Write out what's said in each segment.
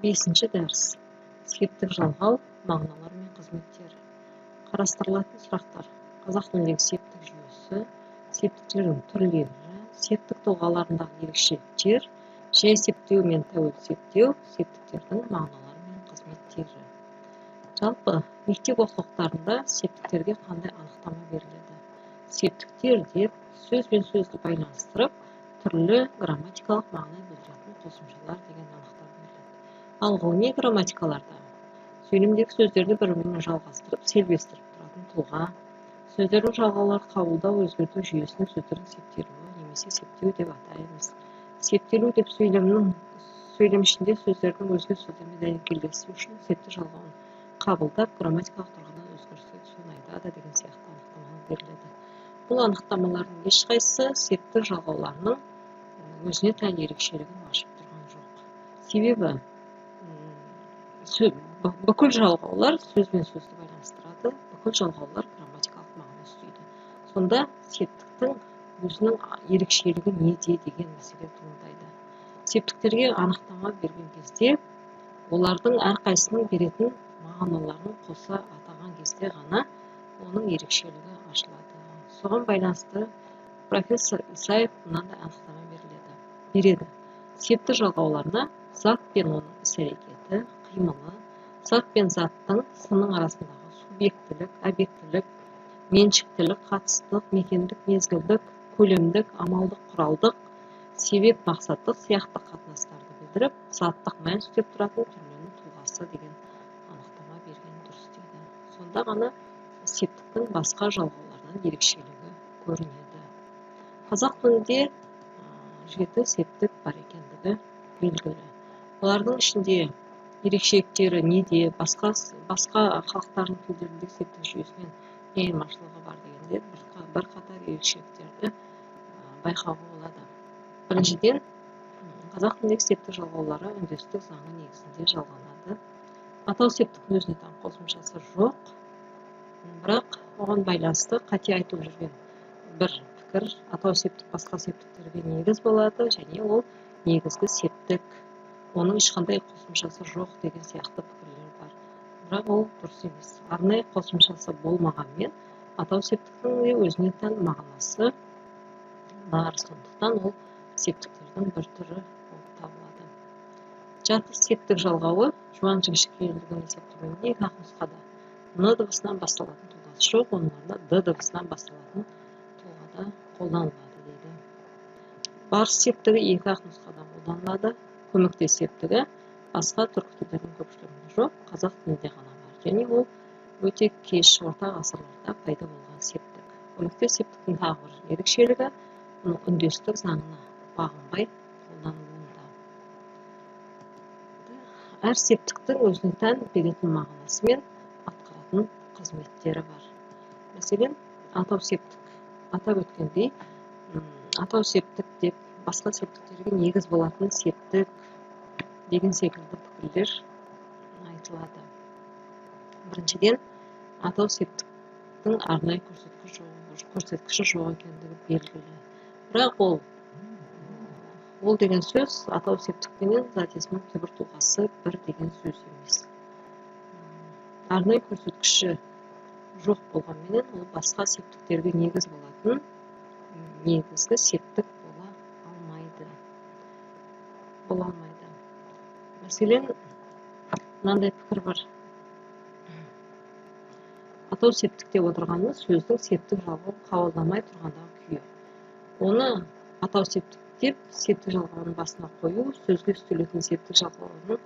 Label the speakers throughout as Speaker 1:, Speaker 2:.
Speaker 1: Бесінші дәріс. Септік жалғау, мағыналар мен қызметтері. Қарастырылатын сұрақтар. Қазақ тіліндегі септік жүйесі, септіктердің түрлері, септік тұлғаларындағы ерекшеліктер, жай септеу мен тәуелді септеу, септіктердің мағыналары мен қызметтері. Жалпы, мектеп оқулықтарында септіктерге қандай анықтама беріледі? Септіктер деп сөз бен сөзді байланыстырып, түрлі грамматикалық мағына білдіретін қосымшалар деген анықтама беріледі. Ал ғылыми грамматикаларда сөйлемдегі сөздерді бір-бірімен жалғастырып, селбестіріп тұратын тұлға, сөздердің жалғаулар қабылдау, өзгерту жүйесінің сөздердің септелуі немесе септеу деп атаймыз. Септелу деп сөйлем ішінде сөздердің өзге сөздермен дәнекерлесу үшін септі жалғауын қабылдап, грамматикалық тұрғыдан өзгеріске түсуін айтады деген сияқты анықтамалар беріледі. Бұл анықтамалардың ешқайсысы септік жалғауларының өзіне тән ерекшелігін ашып тұрған жоқ. Себебі бүкіл жалғаулар сөзбен сөзді байланыстырады, бүкіл жалғаулар грамматикалық мағына ұстайды. Сонда септіктің өзінің ерекшелігі неде деген мәселе туындайды. Септіктерге анықтама берген кезде олардың әрқайсының беретін мағыналарын қоса атаған кезде ғана оның ерекшелігі ашылады. Соған байланысты профессор Исаев мынандай анықтама береді. Септі жалғауларына зат пен оның іс-әрекеті, қимылы, зат пен заттың сынның арасындағы субъектілік, объектілік, меншіктілік, қатыстық, мекендік, мезгілдік, көлемдік, амалдық, құралдық, себеп, мақсаттық сияқты қатынастарды білдіріп, заттық мән үстеп тұратын түрленің тұлғасы деген анықтама берген дұрыс дейді. Сонда ғана септіктің басқа жалғаулардан ерекшелігі көрінеді. Қазақ тілінде 7 септік бар екендігі белгілі. Олардың ішінде ерекшеліктері неде, басқа халықтардың тілдеріндегі септік жүйесімен не айырмашылығы бар дегенде бірқатар ерекшеліктерді байқауға болады. Біріншіден, қазақ тіліндегі септік жалғаулары үндестік заңы негізінде жалғанады. Атау септіктің өзіне тән қосымшасы жоқ, бірақ оған байланысты қате айтылып жүрген бір пікір, атау септік басқа септіктерге негіз болады, және ол негізгі септік, оның ешқандай қосымшасы жоқ деген сияқты пікірлер бар. Бірақ ол дұрыс емес. Арнайы қосымшасы болмағанмен, атау септіктің өзіне тән мағынасы бар, сондықтан ол септіктердің бір түрі болып табылады. Жаты септік жалғауы жуан жіңішкелігін есептегенде екі нұсқада Н дыбысынан басталатын тұлғасы жоқ, оның орнына Д дыбысынан басталатын тұлғада қолданылады дейді. Барыс септігі екі нұсқада қолданылады. Көмектес септігі басқа түркі тілдерінің көпшілігінде жоқ, қазақ тілінде ғана бар, және ол өте кеш орта ғасырларда пайда болған септік. Көмектес септіктің тағы бір ерекшелігі оның үндестік заңына бағынбай қолданылуында. Әр септіктің өзіне тән беретін мағынасы мен атқаратын қызметтері бар. Мәселен, атау септік. Атап өткендей, атау септік деп басқа септіктерге негіз болатын септік деген секілді пікірлер айтылады. Біріншіден, атау септіктің арнайы көрсеткіші жоқ екендігі белгілі. Бірақ ол деген сөз атау септікпенен зат есімнің кейбір тұлғасы бір деген сөз емес. Арнайы көрсеткіші жоқ болғанменен ол басқа септіктерге негіз болатын негізгі септік бола алмайды. Мәселен, мынандай пікір бар. Атау септік деп отырғанымыз сөздің септік жалғауын қабылдамай тұрғандағы күйі. Оны атау септік деп септік жалғауының басына қою сөзге үстелетін септік жалғауының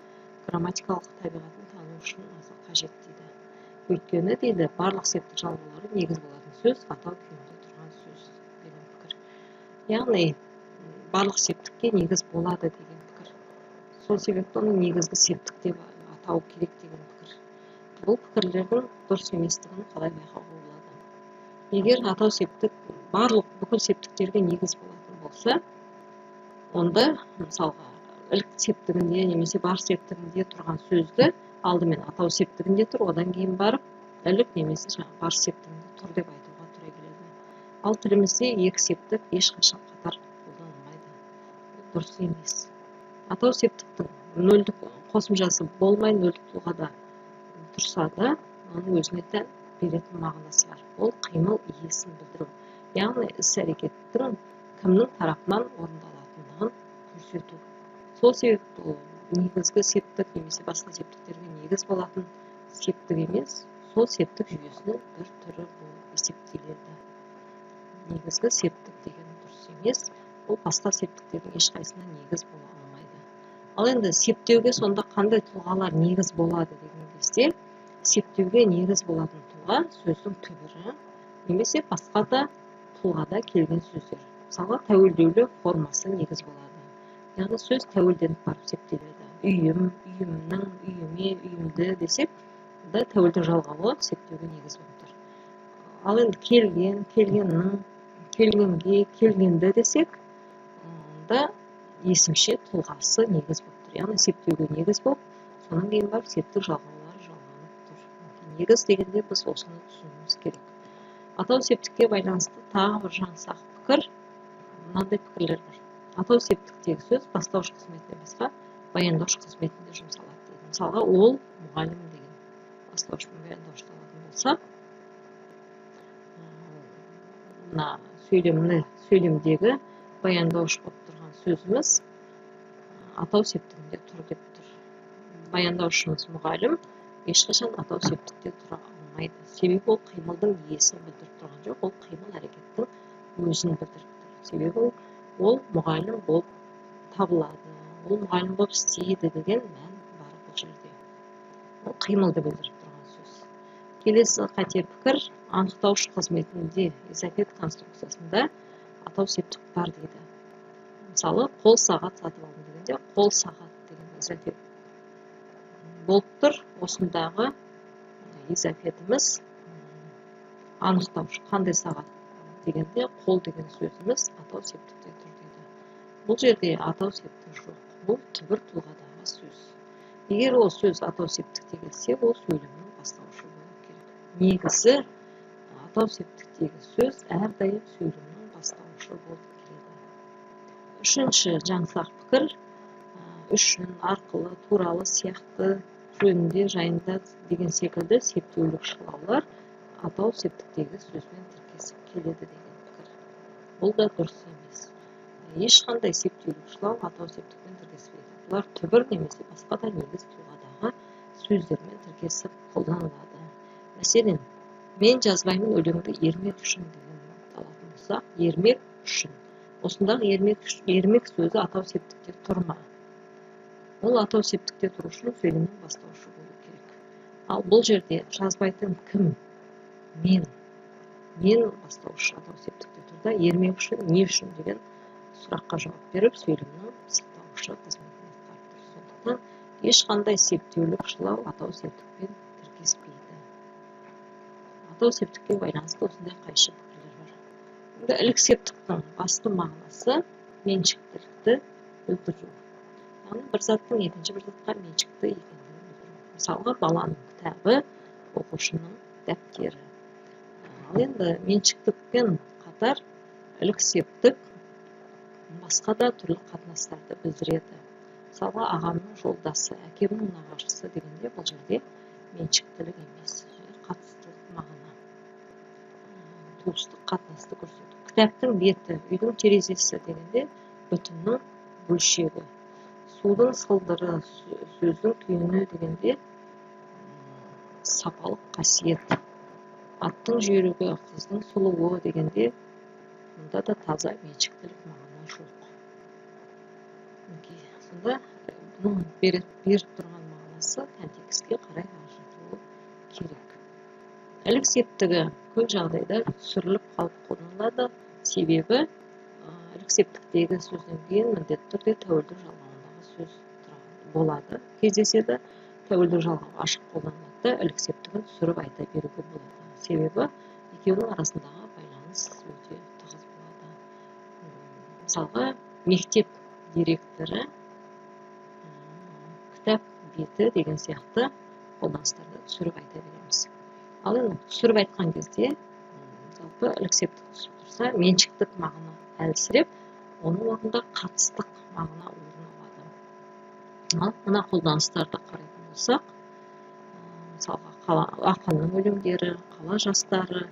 Speaker 1: грамматикалық табиғатын тану үшін аса қажет дейді. Өйткені дейді, барлық септік жалғаулары негіз болатын сөз атау күйінде тұрған сөз деген пікір. Яғни, барлық септікке негіз болады деген пікір. Сол себепті оны негізгі септік деп атау керек деген пікір. Бұл пікірлердің дұрыс еместігін қалай байқауға болады? Егер атау септік бүкіл септіктерге негіз болатын болса, онда мысалға ілік септігінде немесе бар септігінде тұрған сөзді алдымен атау септігінде тұр, одан кейін барып ілік немесе бар септігінде тұр деп айтуға тура келеді. Ал тілімізде екі септік ешқашан қатар қолданылмайды. Дұрыс емес. Атау септіктің нөлдік қосымшасы болмай нөлдік тұлғада тұрса да, оның өзіне тән беретін мағынасы бар. Ол қимыл иесін білдіру. Яғни іс-әрекеттің кімнің тарапынан орындалатындығын көрсету. Сол себепті ол негізгі септік немесе басқа септіктерге негіз болатын септік емес, сол септік жүйесінің бір түрі болып есептеледі. Негізгі септік деген дұрыс емес, ол басқа септіктердің ешқайсысына негіз бола алмайды. Ал енді септеуге сонда қандай тұлғалар негіз болады деген кезде, септеуге негіз болатын тұлға сөздің түбірі немесе басқа да тұлғада келген сөздер. Мысалға, тәуелдеулі формасы негіз болады. Яғни сөз тәуелденіп барып септеледі. Үйім, үйімнің, үйіме, үйімді десек, онда тәуелдік жалғауы септеуге негіз болып тұр. Ал енді келген, келгеннің, келгенге, келгенді десек, онда есімше тұлғасы негіз болып тұр. Яғни септеуге негіз болып, содан кейін барып септік жалғаулар жалғанып тұр. Негіз дегенде біз осыны түсінуіміз керек. Атау септікке байланысты тағы бір жаңсақ пікір, мынандай пікірлер бар. Атау септіктегі сөз бастауыш қызметінен басқа баяндауыш қызметінде жұмсалады дейді. Мысалға, ол мұғалім деген бастауыш пен баяндауышты алатын болсақ, мына сөйлемдегі баяндауыш болып тұрған сөзіміз атау септігінде тұр деп тұр. Баяндаушымыз мұғалім ешқашан атау септікте тұра алмайды. Себебі ол қимылдың иесін білдіріп тұрған жоқ, ол қимыл әрекеттің өзін білдіріп тұр. Себебі ол мұғалім болып табылады, ол мұғалім болып істейді деген мән бар бұл жерде. Ол қимылды білдіріп тұрған сөз. Келесі қате пікір, анықтауыш қызметінде изофет конструкциясында атау септік бар дейді. Мысалы, қол сағат сатып алдым дегенде, қол сағат деген изофет болып тұр. Осындағы изофетіміз анықтауыш. Қандай сағат дегенде, қол деген сөзіміз атау септікте тұр дейді. Бұл жерде атау септік жоқ. Бұл түбір тұлғадағы сөз. Егер ол сөз атау септікте келсе, ол сөйлемнің бастауышы болу керек. Негізі атау септіктегі сөз әрдайым сөйлемнің бастауышы болып келеді. Үшінші жаңсақ пікір, үшін, арқылы, туралы, сияқты, жөнінде, жайында деген секілді септеулік шылаулар атау септіктегі сөзбен тіркесіп келеді деген пікір. Бұл да дұрыс емес. Ешқандай септеулік шылау атау септікпен тіркеспейді. Бұлар түбір немесе басқа да негіз тұлғадағы сөздермен тіркесіп қолданылады. Мәселен, мен жазбаймын өлеңді ермек үшін деген алатын болсақ, ермек үшін. Осындағы ермек сөзі атау септікте тұр ма? Ол атау септікте тұру үшін сөйлемнің бастауышы болу керек. Ал бұл жерде жазбайтын кім? Мен бастауышы атау септікте тұр да, ермек үшін, не үшін деген сұраққа жауап беріп, сөйлемнің пысықтауышы қызметін атқарып тұр. Сондықтан ешқандай септеулік шылау атау септікпен тіркеспейді. Атау септікке байланысты осындай қайшы пікірлер бар. Енді ілік септіктің басты мағынасы меншіктілікті білдіру. Яғни бір заттың екінші бір затқа меншікті екендігін білдіру. Мысалға, баланың кітабы, оқушының дәптері. Ал енді меншіктікпен қатар ілік септік басқа да түрлі қатынастарды білдіреді. Мысалға, ағамның жолдасы, әкемнің нағашысы дегенде бұл жерде меншіктілік емес, қатыстылық мағына. Туыстық қатынасты көрсету. Кітаптың беті, үйдің терезесі дегенде бүтіннің бөлшегі. Судың сылдыры, сөздің түйіні дегенде сапалық қасиет. Аттың жүйрігі, қыздың сұлуы дегенде мұнда да таза меншіктілік мағына жоқ. Сонда бұның беріп тұрған мағынасы контекстке қарай ажыратылуы керек. Ілік септігі көп жағдайда түсіріліп қалып қолданылады. Себебі ілік септіктегі сөзден кейін міндетті түрде тәуелдік жалғауындағы сөз болады. Кездеседі, тәуелдік жалғау ашық қолданылады да, ілік септігін түсіріп айта беруге болады. Себебі екеуінің арасындағы байланыс өте тығыз болады. Мысалға, мектеп директоры, кітап беті деген сияқты қолданыстарды түсіріп айта береміз. Ал енді түсіріп айтқан кезде, жалпы ілік септік түсіп тұрса, меншіктік мағына әлсіреп, оның орнында қатыстық мағына орын алады. Ал мына қолданыстарды қарайтын болсақ, мысалға ақынның өлеңдері, қала жастары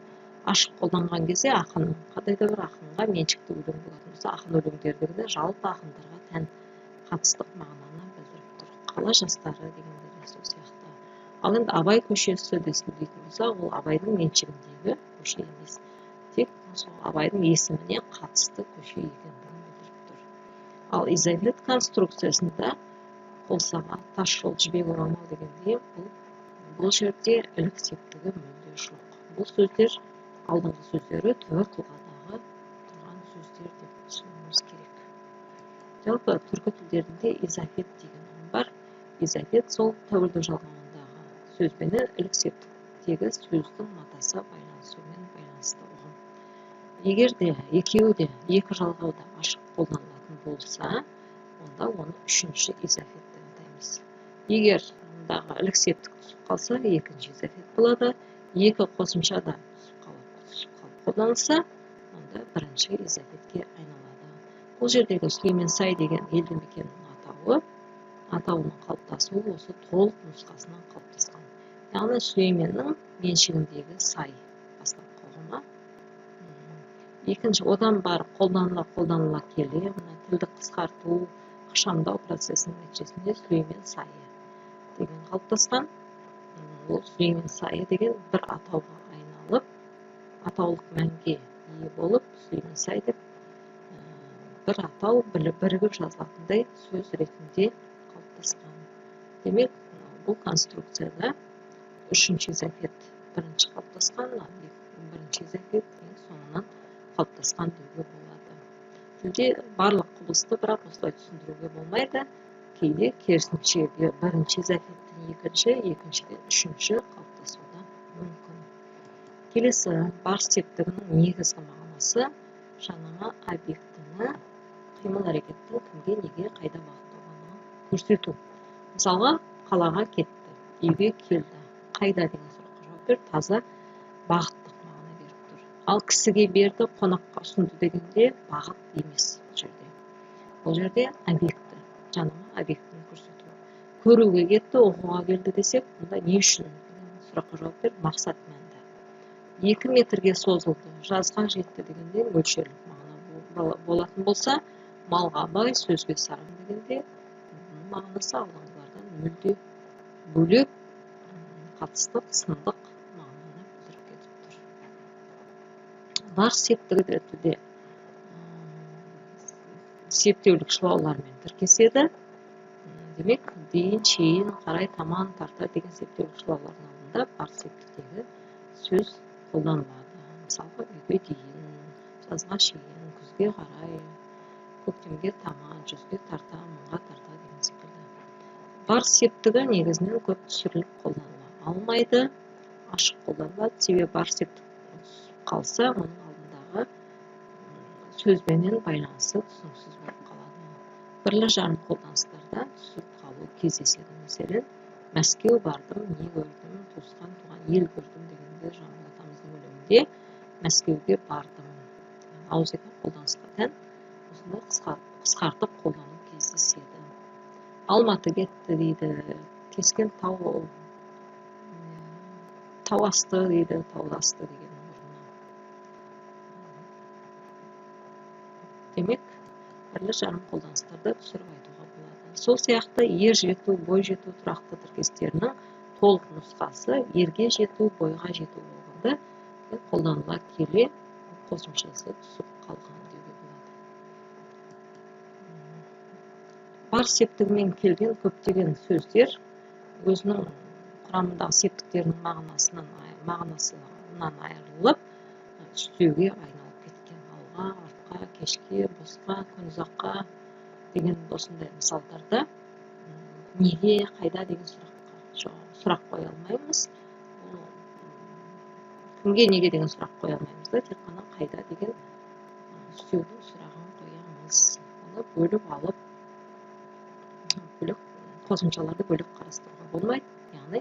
Speaker 1: ашық қолданған кезде ақын қандай да бір ақынға меншікті өлең болатын болса, ақын өлеңдердегі жалпы ақындарға тән қатыстық мағынаны білдіріп тұр. Қала жастары дегендер сол сияқты. Ал енді Абай көшесі дейтін болсақ, ол Абайдың меншігіндегі көше емес, тек сол Абайдың есіміне қатысты көше екендігін білдіріп тұр. Ал изолит конструкциясында қолсаға тас жол жібек орамал дегенде бұл жерде ілік септігі мүлде жоқ. Бұл сөздер алдыңғы сөздері түбі тұлғадағы тұрған сөздер деп түсінуіміз керек. Жалпы түркі тілдерінде изофет деген ұғым бар. Изофет сол тәуелді жалғауындағы сөзбені ілік септіктегі сөздің матаса байланысуымен байланысты ұғым. Егер де екеуі де екі жалғауда ашық қолданылатын болса, онда оны үшінші изофет деп атаймыз. Егер мұндағы ілік септік түсіп қалса, екінші изофет болады. Екі қосымша да түсіп қалып қолданылса, онда бірінші изофетке айналады. Бұл жердегі Сүлейменсай деген елді мекеннің атауының қалыптасуы осы толық нұсқасынан қалыптасқан. Яғни Сүлейменнің меншігіндегі сай бастапқы ұғымы. Екінші, одан барып қолданыла келе, мына тілді қысқарту, ықшамдау процесінің нәтижесінде Сүлеймен сайы деген қалыптасқан. Ол Сүлеймен сайы деген бір атауға айналып, атаулық мәнге ие болып, Сүлеймен сай деп бір атау бірігіп жазылатындай сөз ретінде қалыптасқан. Демек, бұл конструкцияда үшінші изофет бірінші қалыптасқан, бірінші изофет соңынан қалыптасқан деуге болады. Тілде барлық құбылысты бірақ осылай түсіндіруге болмайды. Кейде керісінше бірінші изофеттен екіншіден үшінші қалыптасуы мүмкін. Келесі, бар септігінің негізгі мағынасы жанама объектіні қимыл әрекеттің кімге, неге, қайда бағытталғанын көрсету. Мысалға, қалаға кетті, үйге келді, қайда деген сұраққа жауап беріп, таза бағыттық мағына беріп тұр. Ал кісіге берді, қонаққа ұсынды дегенде бағыт емес бұл жерде. Бұл жерде объекті, жанама объектіні көрсету. Көруге кетті, оқуға келді десек, мұнда не үшін сұраққа жауап беріп, мақсат мәнді. 2 метрге созылды, жазға жетті дегенде мөлшерлік мағына болатын болса, малға бай, сөзге сараң дегенде мағынасы алдыңғылардан мүлде бөлек қатыстық, сындық мағынаны білдіріп кетіп тұр. Бар септігі тілде септеулік шылаулармен тіркеседі. Демек, дейін, шейін, қарай, таман, тарта деген септеулік шылаулардың алдында бар септіктегі сөз қолданылады. Мысалға, үйге дейін, жазға шейін, күзге қарай, көктемге таман, жүзге тарта, мыңға тарта деген секілді. Бар септігі негізінен көп түсіріліп қолданыла алмайды, ашық қолданылады. Себебі бар септік түсіп қалса, оның алдындағы сөзбенен байланысы түсініксіз болып қалады. Бірлі жарым қолданыстарда түсіп қалу кездеседі. Мәселен, Мәскеу бардым, не көрдім, туысқан туған ел көрдім дегенде Жамбыл атамыздың өлеңінде Мәскеуге бардым. Ауызекі қолданысқа тән осындай қысқартып қолдану кездеседі. Алматы кетті дейді, кескен тау асты дейді, тау асты деген орнына. Демек, бірлі жарым қолданыстарда түсіріп айтуға болады. Сол сияқты ер жету, бой жету тұрақты тіркестерінің толық нұсқасы ерге жету, бойға жету болғанда қолданыла келе қосымшасы түсіп қалған деуге болады. Бар септігімен келген көптеген сөздер өзінің құрамындағы септіктерінің мағынасынан айырылып, үстеуге айналып кеткен. Алға, артқа, кешке, босқа, күн ұзаққа деген осындай мысалдарда неге, қайда деген сұрақ қоя алмаймыз. Кімге, неге деген сұрақ қоя алмаймыз да, тек қана қайда деген үстеудің сұрағын қоямыз. Оны бөліп алып, қосымшаларды бөліп қарастыруға болмайды. Яғни,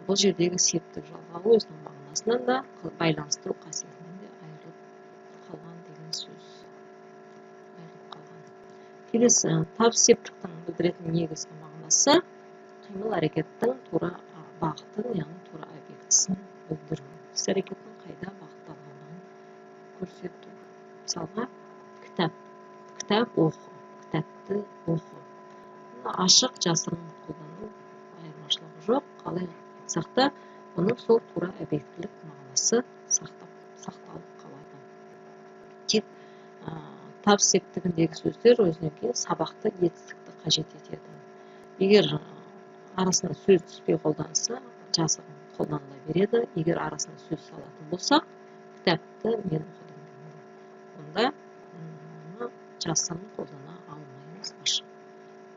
Speaker 1: бұл жердегі септік жалғауы өзінің мағынасынан да, байланыстыру қасиетінен де айырылып қалған деген сөз. Келесі, тап септіктің білдіретін негізгі мағынасы мағынасы қимыл әрекеттің тура бағытын, яғни тура объектісін білдіру. Іс әрекеттің қайда бағытталғанын көрсету. Мысалға, кітап оқу, кітапты оқу. Ашық, жасырын қолдану айырмашылығы жоқ. Қалай айтсақ та, оның сол тура объектілік мағынасы сақталып қалады. Тек табыс септігіндегі сөздер өзінен кейін сабақты етістікті қажет етеді. Егер арасына сөз түспей қолданса, жазығын қолданыла береді. Егер арасына сөз салатын болсақ, кітапты мен оқыдым. Онда жасырын қолдана алмаймыз,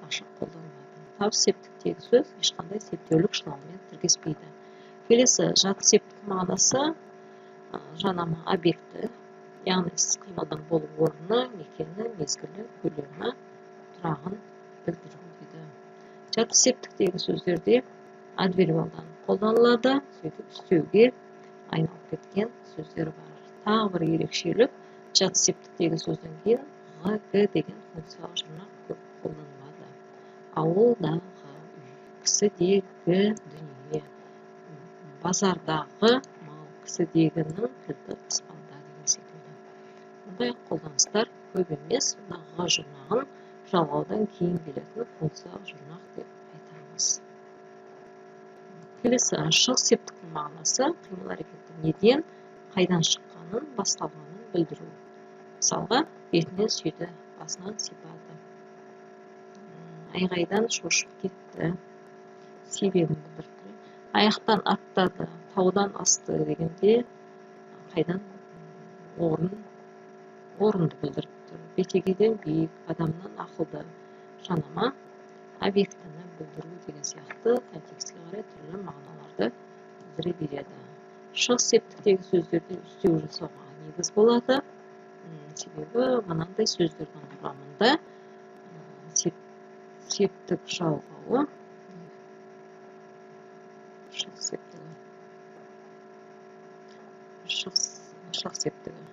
Speaker 1: ашық қолданылады. Табыс септіктегі сөз ешқандай септеулік шылаумен тіркеспейді. Келесі жаты септік мағынасы жанама объекті, яғни іс-қимылдың болу орны, мекені, мезгілі, көлемі, тұрағын білдіру дейді. Жаты септіктегі сөздерде адвербиалдан қолданылады, сөйтіп үстеуге айналып кеткен сөздер бар. Тағы бір ерекшелік, жаты септіктегі сөзден кейін г деген функциялық жұрнақ көп қолданылады. Ауылдағы, кісідегі дүние, базардағы мал, кісідегінің кілті аспанда деген секілді. Мұндай қолданыстар көп емес, г жұрнағын жалғаудан кейін келетін функциялық жұрнақ деп айтамыз. Келесі шығыс септіктің мағынасы қимыл әрекеттің неден, қайдан шыққанын, басталғанын білдіру. Мысалға, бетінен сүйді, басынан сипады. Айғайдан шошып кетті, себебін білдірді. Аяқтан аттады, таудан асты дегенде қайдан орынды білдіріп тұр. Бетегеден биік, адамнан ақылды, жанама объектіні білдіру деген сияқты контекстке қарай түрлі мағыналарды білдіре береді. Шығыс септіктегі сөздерде үстеу жасауға негіз болады. Себебі мынандай сөздердің құрамында септік жалғауы, шығыс септігі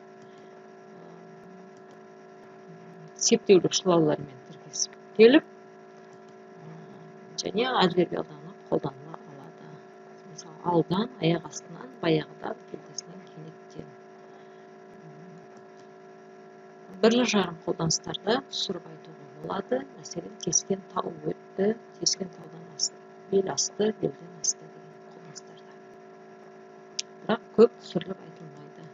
Speaker 1: септеулік шылаулармен тіркесіп келіп, және адвербиалданып қолданыла алады. Мысалы, алдан, аяқ астынан, баяғыдан, келтесінен, кенеттен. Бірлі жарым қолданыстарда түсіріп айтуға болады. Мәселен, тескен тау өтті, тескен таудан асты, бел асты, белден асты деген қолданыстарда. Бірақ көп түсіріліп айтылмайды.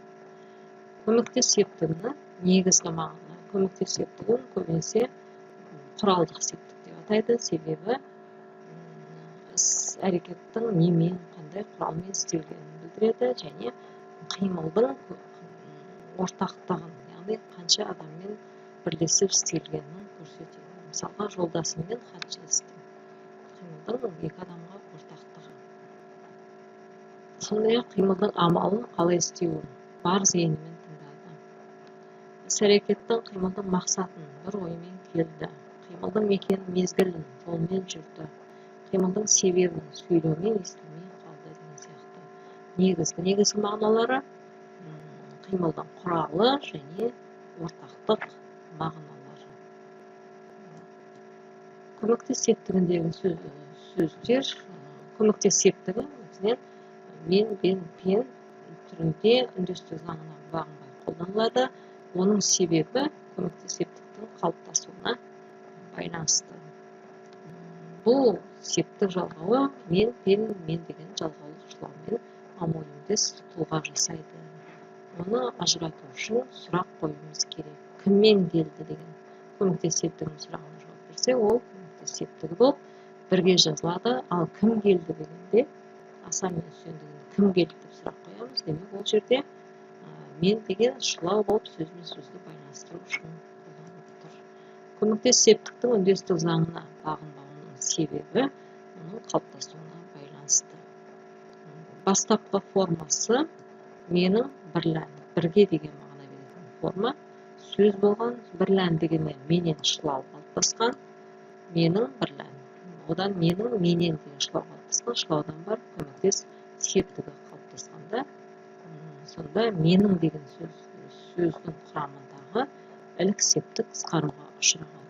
Speaker 1: Көмектес септігінің негізгі мағына, көмектес септігін көбінесе құралдық септік деп атайды. Себебі іс-әрекеттің немен, қандай құралмен істелгенін білдіреді, және қимылдың ортақтығын, яғни қанша адаммен бірлесіп істелгенін көрсетеді. Мысалға, жолдасыммен хат жаздым. Қимылдың екі адамға ортақтығы. Сондай-ақ қимылдың амалын қалай істеуін бар зейінімен тыңдады. Іс-әрекеттің қимылдың мақсатын бір оймен келді. Қимылдың мекенін, мезгілін, жолмен жүрді. Қимылдың себебін сөйлеумен, естілмей қалды деген сияқты. Негізгі мағыналары қимылдың құралы және ортақтық мағыналары. Көмектес септігіндегі сөздер, көмектес септігі мен, бен, пен түрінде үндестік заңына бағынбай қолданылады. Оның себебі көмектес септіктің қалыптасуына байланысты. Бұл септік жалғауы мен, пен, мен деген жалғаулық шылаумен амонимдес тұлға жасайды. Оны ажырату үшін сұрақ қоюымыз керек. Кіммен келді деген көмектес септігінің сұрағына жауап берсе, ол көмектес септігі болып бірге жазылады. Ал кім келді дегенде, аса мен үсендігінде кім келді деп сұрақ қоямыз. Демек, ол жерде мен деген шылау болып сөзбен сөзді байланыстыру үшін қолданылып тұр. Көмектес септіктің үндестік заңына бағынбауының себебі оның қалыптасуына байланысты. Бастапқы формасы менің бірлән, бірге деген мағына беретін форма. Сөз болған, бірлән дегенмен менен шылау қалыптасқан, менің бірлән. Одан менің менен деген шылау қалыптасқан, шылаудан бар көмектес септігі қалыптасқанда, сонда менің деген сөздің құрамындағы ілік септік қысқаруға ұшыраған.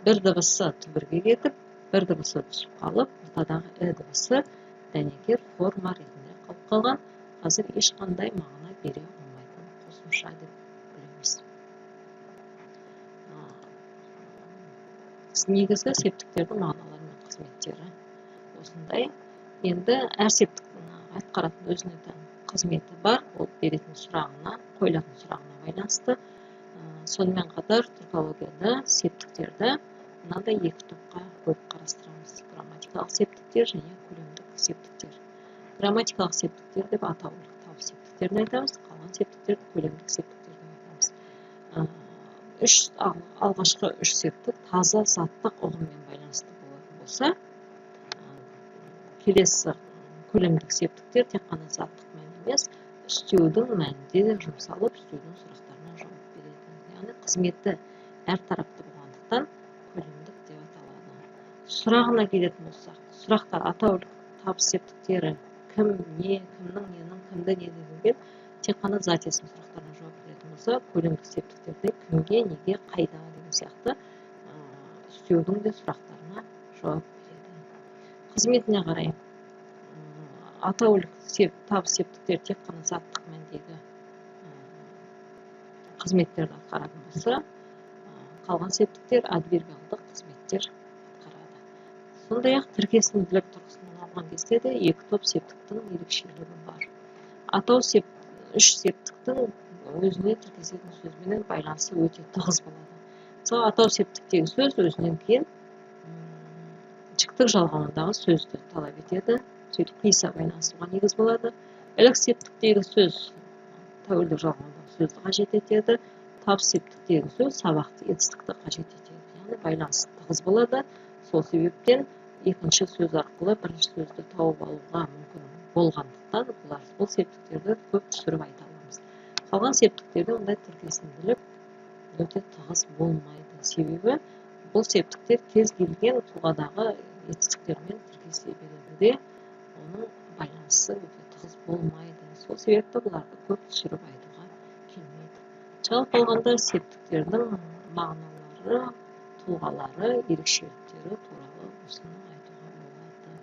Speaker 1: Бір дыбысы түбірге кетіп, бір дыбысы түсіп қалып, ортадағы дыбысы дәнекер форма ретінде қалып қалған, қазір ешқандай мағына бере алмайтын қосымша деп білеміз. Негізгі септіктердің мағыналары мен қызметтері осындай. Енді әр септіктің атқаратын өзіне тән қызметі бар, ол беретін сұрағына, қойылатын сұрағына байланысты. Сонымен қатар түркологияда септіктерді мынадай екі топқа бөліп қарастырамыз: грамматикалық септіктер және көлемдік септіктер. Грамматикалық септіктер деп атаулық табыс септіктерін айтамыз, қалған септіктерді көлемдік септіктерін айтамыз. Алғашқы үш септік таза заттық ұғыммен байланысты болатын болса, келесі көлемдік септіктер тек қана заттық мән емес, істеудің мәнінде жұмсалып, істеудің сұрақтарына жауап береді. Яғни қызметі әр тарапты болғандықтан көлемдік деп аталады. Сұрағына келетін болсақ, сұрақтар атаулық табыс септіктері кім, не, кімнің, ненің, кімді, не деген тек қана зат есім сұрақтарына жауап беретін болса, көлемдік септіктерде кімге, неге, қайда деген сияқты істеудің де сұрақтарына жауап береді. Қызметіне қарай, атаулық табыс септіктер тек қана заттық мәндегі қызметтерді атқаратын болса, қалған септіктер адвербиалдық қызметтер атқарады. Сондай-ақ тіркесімділік тұрғысынан алған кезде де екі топ септіктің ерекшелігі бар. Үш септіктің өзіне тіркесетін сөзбенен байланысы өте тығыз болады. Мысалы, атау септіктегі сөз өзінен кейін жіктік жалғауындағы сөзді талап етеді, сөйтіп қиса байланысуға негіз болады. Ілік септіктегі сөз тәуелдік жалғауындағы сөзді қажет етеді, табыс септіктегі сөз сабақты етістікті қажет етеді. Яғни байланысы тығыз болады. Сол себептен екінші сөз арқылы бірінші сөзді тауып алуға мүмкін болғандықтан бұл септіктерді көп түсіріп айта аламыз. Қалған септіктерде ондай тіркесімділік өте тығыз болмайды. Себебі бұл септіктер кез келген тұлғадағы етістіктермен тіркесе береді де, оның байланысы өте тығыз болмайды. Сол себепті бұларды көп түсіріп айтуға келмейді. Жалпы алғанда септіктердің мағыналары, тұлғалары, ерекшеліктері туралы осыны айтуға болады.